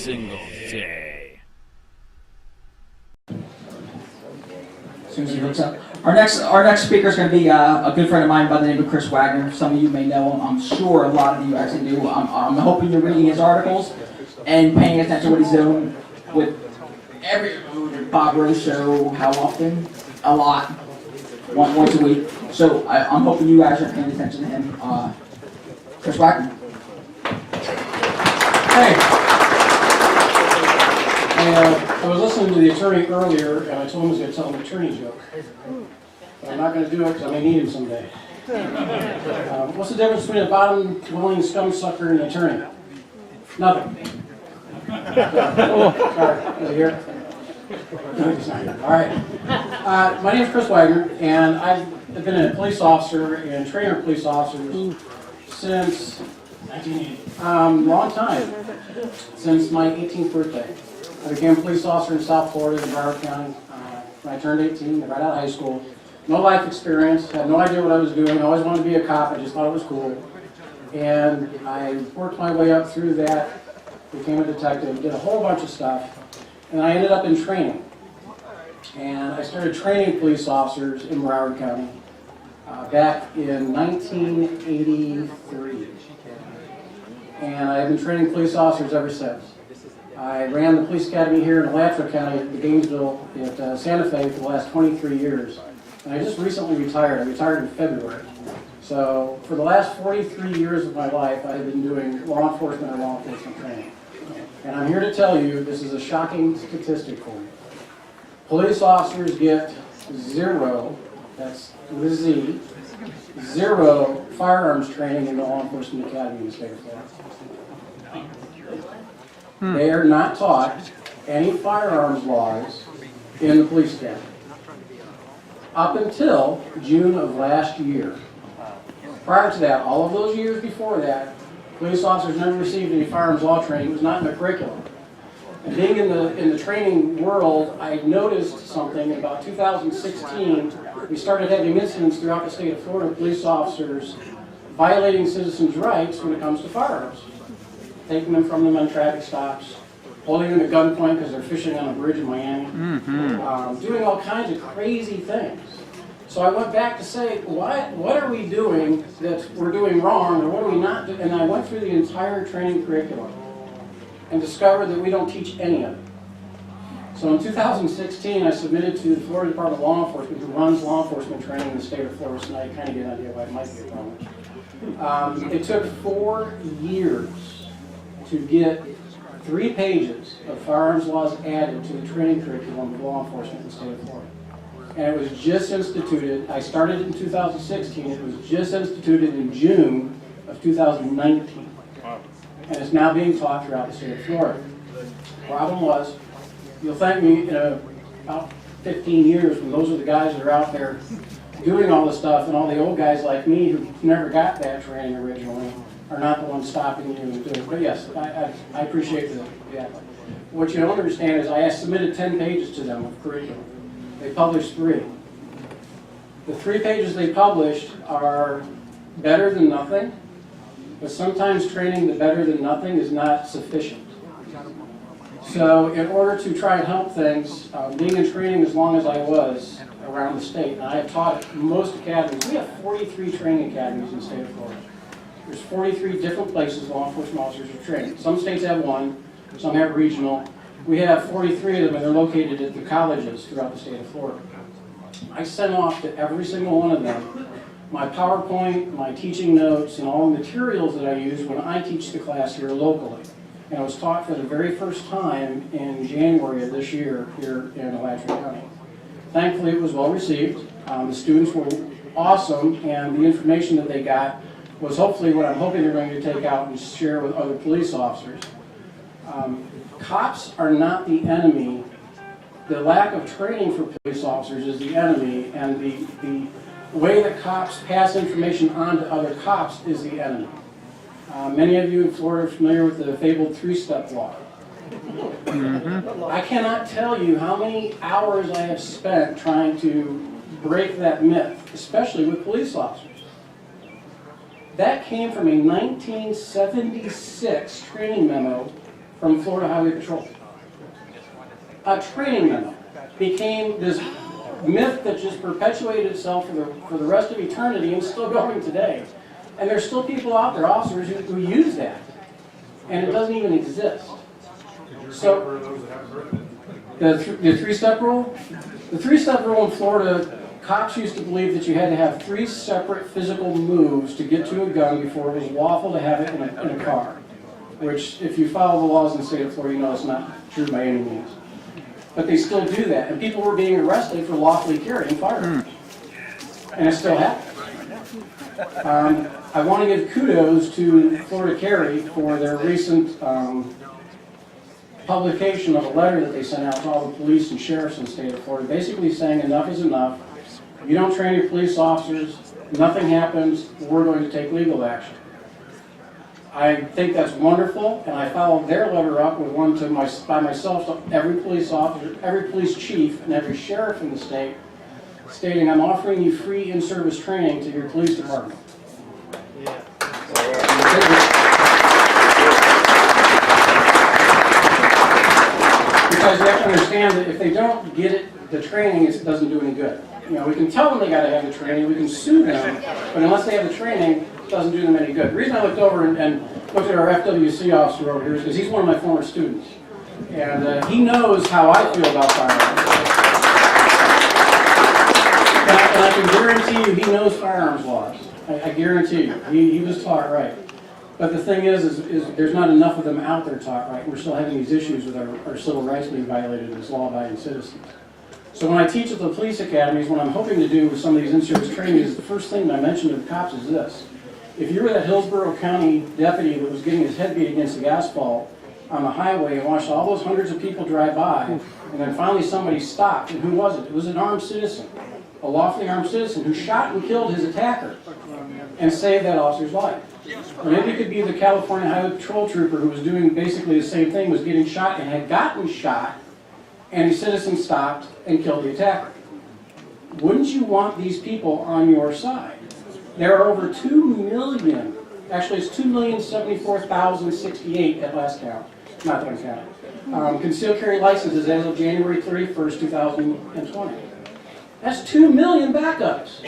single day. As soon as he hooks up. Our next speaker is going to be a good friend of mine by the name of Chris Wagner. Some of you may know him. I'm sure a lot of you actually do. I'm hoping you're reading his articles and paying attention to what he's doing with every Bob Rose show. How often? A lot. Once a week. So I'm hoping you guys are paying attention to him. Chris Wagner. Hey. I was listening to the attorney earlier, and I told him I was going to tell an attorney joke. But I'm not going to do it because I may need him someday. What's the difference between a bottom-dwelling scum sucker and an attorney? Nothing. Sorry, is he here? No, he's not here. All right. My name is Chris Wagner, and I've been a police officer and trainer of police officers since 1980. Long time. Since my 18th birthday. I became a police officer in South Florida in Broward County when I turned 18, right out of high school. No life experience, had no idea what I was doing. I always wanted to be a cop, I just thought it was cool. And I worked my way up through that, became a detective, did a whole bunch of stuff, and I ended up in training. And I started training police officers in Broward County back in 1983. And I've been training police officers ever since. I ran the police academy here in Alachua County at Gainesville at Santa Fe for the last 23 years. And I just recently retired. I retired in February. So for the last 43 years of my life, I have been doing law enforcement and law enforcement training. And I'm here to tell you, this is a shocking statistic for you. Police officers get zero, that's with a Z, zero firearms training in the law enforcement academy in the state of Florida. They are not taught any firearms laws in the police academy. Up until June of last year. Prior to that, all of those years before that, police officers never received any firearms law training. It was not in the curriculum. And being in the training world, I noticed something in about 2016. We started having incidents throughout the state of Florida of police officers violating citizens' rights when it comes to firearms. Taking them from them on traffic stops, holding them at gunpoint because they're fishing on a bridge in Miami, doing all kinds of crazy things. So I went back to say, what are we doing that we're doing wrong, or what are we not doing? And I went through the entire training curriculum and discovered that we don't teach any of it. So in 2016, I submitted to the Florida Department of Law Enforcement, who runs law enforcement training in the state of Florida, so now you kind of get an idea why it might be a problem. It took 4 years to get 3 pages of firearms laws added to the training curriculum of law enforcement in the state of Florida. And it was just instituted, I started it in 2016, it was just instituted in June of 2019. And it's now being taught throughout the state of Florida. The problem was, you'll thank me in about 15 years when those are the guys that are out there doing all this stuff, and all the old guys like me who never got that training originally are not the ones stopping you and doing it. But yes, I appreciate the effort. What you don't understand is I submitted 10 pages to them of curriculum. They published 3. The 3 pages they published are better than nothing, but sometimes training the better than nothing is not sufficient. So in order to try and help things, being in training as long as I was around the state, and I have taught at most academies. We have 43 training academies in the state of Florida. There's 43 different places law enforcement officers are trained. Some states have 1, some have regional. We have 43 of them, and they're located at the colleges throughout the state of Florida. I sent off to every single one of them my PowerPoint, my teaching notes, and all the materials that I use when I teach the class here locally. And it was taught for the very first time in January of this year here in Alachua County. Thankfully, it was well received. The students were awesome, and the information that they got was hopefully what I'm hoping they're going to take out and share with other police officers. Cops are not the enemy. The lack of training for police officers is the enemy, and the way that cops pass information on to other cops is the enemy. Many of you in Florida are familiar with the fabled 3-step law. I cannot tell you how many hours I have spent trying to break that myth, especially with police officers. That came from a 1976 training memo from Florida Highway Patrol. A training memo became this myth that just perpetuated itself for the rest of eternity and still going today. And there's still people out there, officers, who use that. And it doesn't even exist. So, the three-step rule? The three-step rule in Florida, cops used to believe that you had to have 3 separate physical moves to get to a gun before it was lawful to have it in a car. Which, if you follow the laws in the state of Florida, you know it's not true by any means. But they still do that, and people were being arrested for lawfully carrying firearms. And it still happens. I want to give kudos to Florida Carry for their recent publication of a letter that they sent out to all the police and sheriffs in the state of Florida, basically saying enough is enough. If you don't train your police officers, nothing happens, we're going to take legal action. I think that's wonderful, and I followed their letter up with one by myself to every police officer, every police chief, and every sheriff in the state, stating, I'm offering you free in-service training to your police department. Yeah. Because you have to understand that if they don't get it, the training doesn't do any good. You know, we can tell them they got to have the training, we can sue them, but unless they have the training, it doesn't do them any good. The reason I looked over and looked at our FWC officer over here is because he's one of my former students. And he knows how I feel about firearms. And I can guarantee you he knows firearms laws. I guarantee you. He was taught right. But the thing is there's not enough of them out there taught right. We're still having these issues with our civil rights being violated as law-abiding citizens. So when I teach at the police academies, what I'm hoping to do with some of these in-service trainings, the first thing that I mention to the cops is this. If you were that Hillsborough County deputy that was getting his head beat against the asphalt on the highway and watched all those hundreds of people drive by, and then finally somebody stopped, and who was it? It was an armed citizen, a lawfully armed citizen who shot and killed his attacker and saved that officer's life. Or maybe it could be the California Highway Patrol trooper who was doing basically the same thing, was getting shot and had gotten shot, and the citizen stopped and killed the attacker. Wouldn't you want these people on your side? There are over 2 million, actually it's 2,074,068 at last count, not that I'm counting, concealed carry licenses as of January 31st, 2020. That's 2 million backups.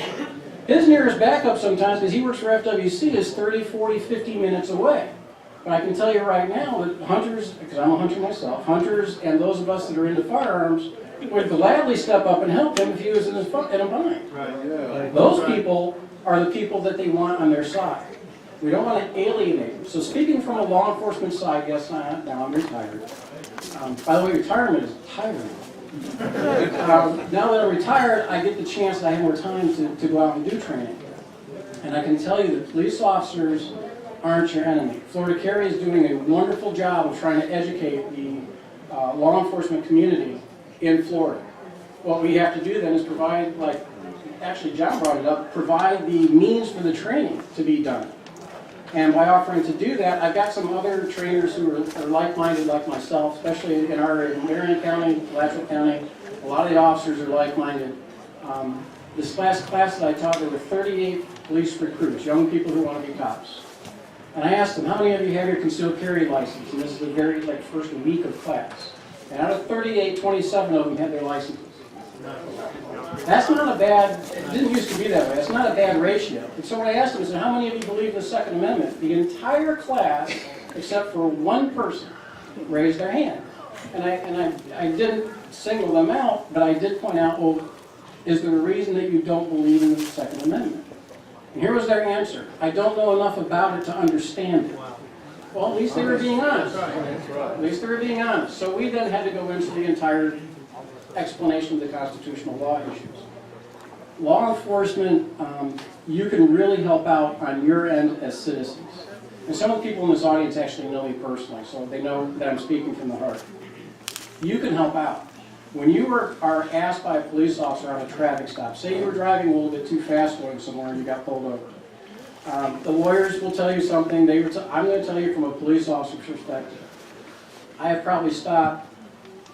His nearest backup sometimes, because he works for FWC, is 30, 40, 50 minutes away. But I can tell you right now that hunters, because I'm a hunter myself, hunters and those of us that are into firearms would gladly step up and help him if he was in a bind. Right, yeah. Those people are the people that they want on their side. We don't want to alienate them. So speaking from a law enforcement side, yes, now I'm retired. By the way, retirement is tiring. Now that I'm retired, I get the chance that I have more time to go out and do training. And I can tell you that police officers aren't your enemy. Florida Carry is doing a wonderful job of trying to educate the law enforcement community in Florida. What we have to do then is provide, like actually John brought it up, provide the means for the training to be done. And by offering to do that, I've got some other trainers who are like-minded like myself, especially in our Marion County, Alachua County. A lot of the officers are like-minded. This last class that I taught, there were 38 police recruits, young people who want to be cops. And I asked them, how many of you have your concealed carry license? And this is the very first week of class. And out of 38, 27 of them had their licenses. That's not a bad, it didn't used to be that way, that's not a bad ratio. And so when I asked them, I said, how many of you believe in the Second Amendment? The entire class, except for one person, raised their hand. And I didn't single them out, but I did point out, well, is there a reason that you don't believe in the Second Amendment? And here was their answer. I don't know enough about it to understand it. Well, at least they were being honest. At least they were being honest. So we then had to go into the entire explanation of the constitutional law issues. Law enforcement, you can really help out on your end as citizens. And some of the people in this audience actually know me personally, so they know that I'm speaking from the heart. You can help out. When you are asked by a police officer on a traffic stop, say you were driving a little bit too fast going somewhere and you got pulled over. The lawyers will tell you something. I'm going to tell you from a police officer's perspective. I have probably stopped,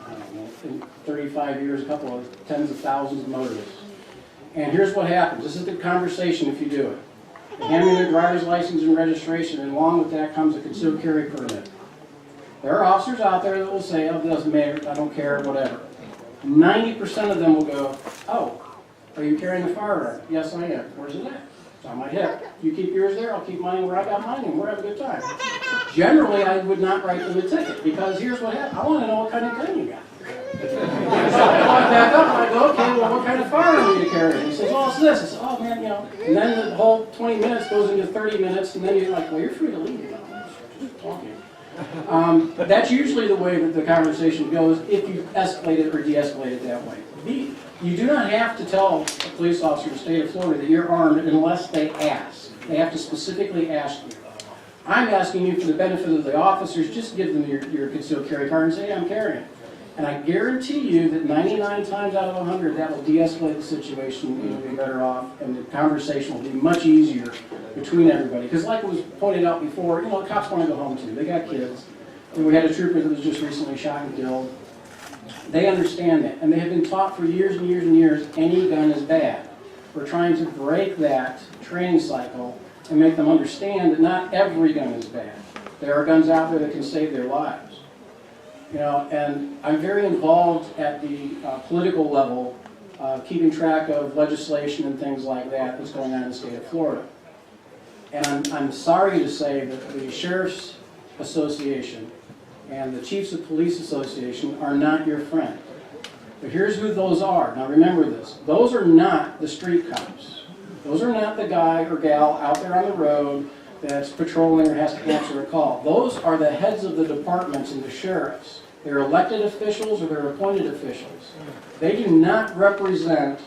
I don't know, in 35 years, a couple of tens of thousands of motorists. And here's what happens. This is the conversation if you do it. They hand me their driver's license and registration, and along with that comes a concealed carry permit. There are officers out there that will say, oh, it doesn't matter, I don't care, whatever. 90% of them will go, oh, are you carrying a firearm? Yes, I am. Where's it at? It's on my hip. You keep yours there, I'll keep mine where I got mine, and we'll have a good time. Generally, I would not write them a ticket, because here's what happened. I want to know what kind of gun you got. So I back up and I go, okay, well, what kind of firearm are you carrying? He says, well, it's this. I said, oh, man, you know. And then the whole 20 minutes goes into 30 minutes, and then you're like, well, you're free to leave. You know, just talking. That's usually the way that the conversation goes if you escalate it or de-escalate it that way. You do not have to tell a police officer in the state of Florida that you're armed unless they ask. They have to specifically ask you. I'm asking you for the benefit of the officers, just give them your concealed carry card and say, hey, I'm carrying it. And I guarantee you that 99 times out of 100, that will de-escalate the situation, you'll be better off, and the conversation will be much easier between everybody. Because like was pointed out before, you know, cops want to go home too. They got kids. And we had a trooper that was just recently shot and killed. They understand that, and they have been taught for years and years and years, any gun is bad. We're trying to break that training cycle and make them understand that not every gun is bad. There are guns out there that can save their lives. You know, and I'm very involved at the political level, keeping track of legislation and things like that that's going on in the state of Florida. And I'm sorry to say that the Sheriff's Association and the Chiefs of Police Association are not your friend. But here's who those are. Now remember this. Those are not the street cops. Those are not the guy or gal out there on the road that's patrolling or has to answer a call. Those are the heads of the departments and the sheriffs. They're elected officials or they're appointed officials. They do not represent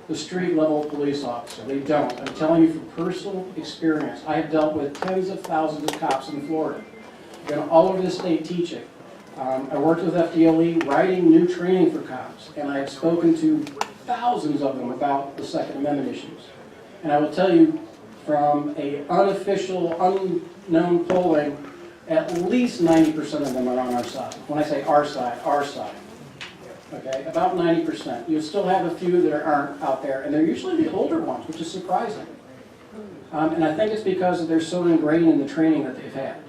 the street level police officer. They don't. I'm telling you from personal experience. I have dealt with tens of thousands of cops in Florida. I've been all over the state teaching. I worked with FDLE writing new training for cops, and I have spoken to thousands of them about the Second Amendment issues. And I will tell you, from a unofficial, unknown polling, at least 90% of them are on our side. When I say our side, okay, about 90%. You'll still have a few that aren't out there, and they're usually the older ones, which is surprising. And I think it's because they're so ingrained in the training that they've had.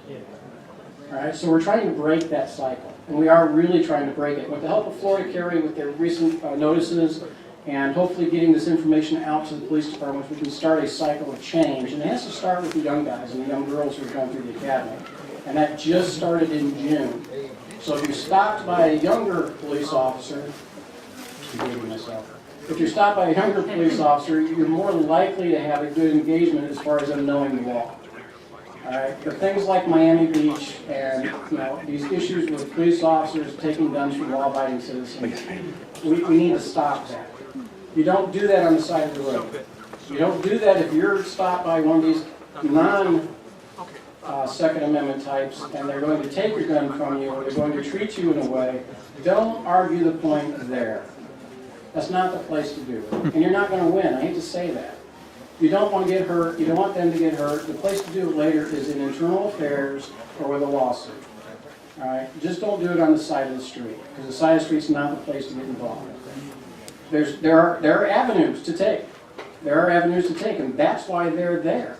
All right, so we're trying to break that cycle, and we are really trying to break it. With the help of Florida Carry, with their recent notices, and hopefully getting this information out to the police departments, we can start a cycle of change. And it has to start with the young guys and the young girls who are going through the academy. And that just started in June. So if you're stopped by a younger police officer, if you're stopped by a younger police officer, you're more likely to have a good engagement as far as them knowing the law. All right, but things like Miami Beach and these issues with police officers taking guns from law-abiding citizens, we need to stop that. You don't do that on the side of the road. You don't do that if you're stopped by one of these non-Second Amendment types and they're going to take your gun from you or they're going to treat you in a way. Don't argue the point there. That's not the place to do it. And you're not going to win. I hate to say that. You don't want to get hurt. You don't want them to get hurt. The place to do it later is in internal affairs or with a lawsuit. All right? Just don't do it on the side of the street, because the side of the street is not the place to get involved. There are avenues to take. There are avenues to take, and that's why they're there.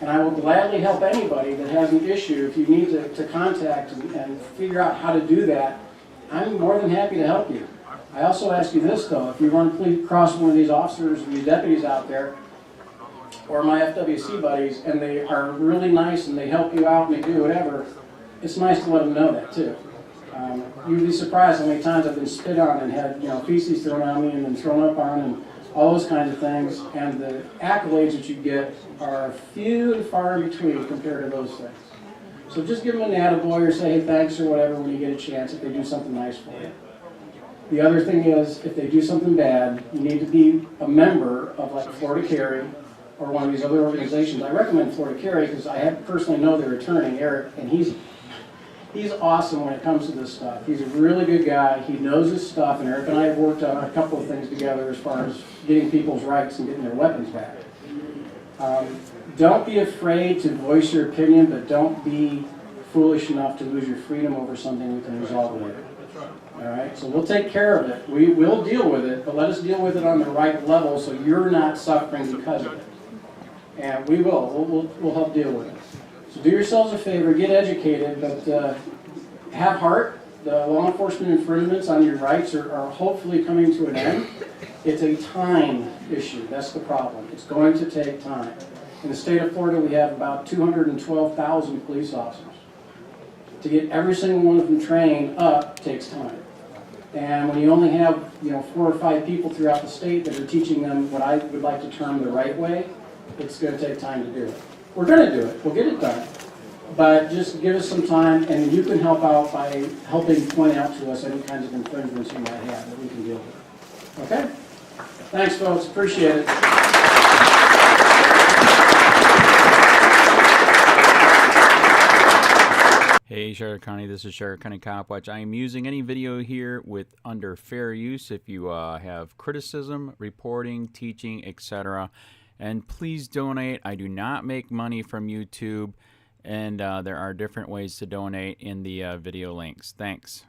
And I will gladly help anybody that has an issue. If you need to contact and figure out how to do that, I'm more than happy to help you. I also ask you this, though. If you run across one of these officers or these deputies out there, or my FWC buddies, and they are really nice and they help you out and they do whatever, it's nice to let them know that too. You'd be surprised how many times I've been spit on and had feces thrown on me and then thrown up on and all those kinds of things, and the accolades that you get are few and far in between compared to those things. So just give them an attaboy or say, hey, thanks or whatever when you get a chance if they do something nice for you. The other thing is, if they do something bad, you need to be a member of like Florida Carry or one of these other organizations. I recommend Florida Carry because I personally know their attorney, Eric, and he's awesome when it comes to this stuff. He's a really good guy. He knows his stuff, and Eric and I have worked on a couple of things together as far as getting people's rights and getting their weapons back. Don't be afraid to voice your opinion, but don't be foolish enough to lose your freedom over something we can resolve later. All right, so we'll take care of it. We will deal with it, but let us deal with it on the right level so you're not suffering because of it. And we will. We'll help deal with it. So do yourselves a favor, get educated, but have heart. The law enforcement infringements on your rights are hopefully coming to an end. It's a time issue. That's the problem. It's going to take time. In the state of Florida, we have about 212,000 police officers. To get every single one of them trained up takes time. And when you only have 4 or 5 people throughout the state that are teaching them what I would like to term the right way, it's going to take time to do it. We're going to do it. We'll get it done. But just give us some time, and you can help out by helping point out to us any kinds of infringements you might have that we can deal with. Okay? Thanks, folks. Appreciate it. Hey Sherri County, this is Sherri County COPWATCH. I am using any video here with under fair use if you have criticism, reporting, teaching, etc. And please donate. I do not make money from YouTube, and there are different ways to donate in the video links. Thanks.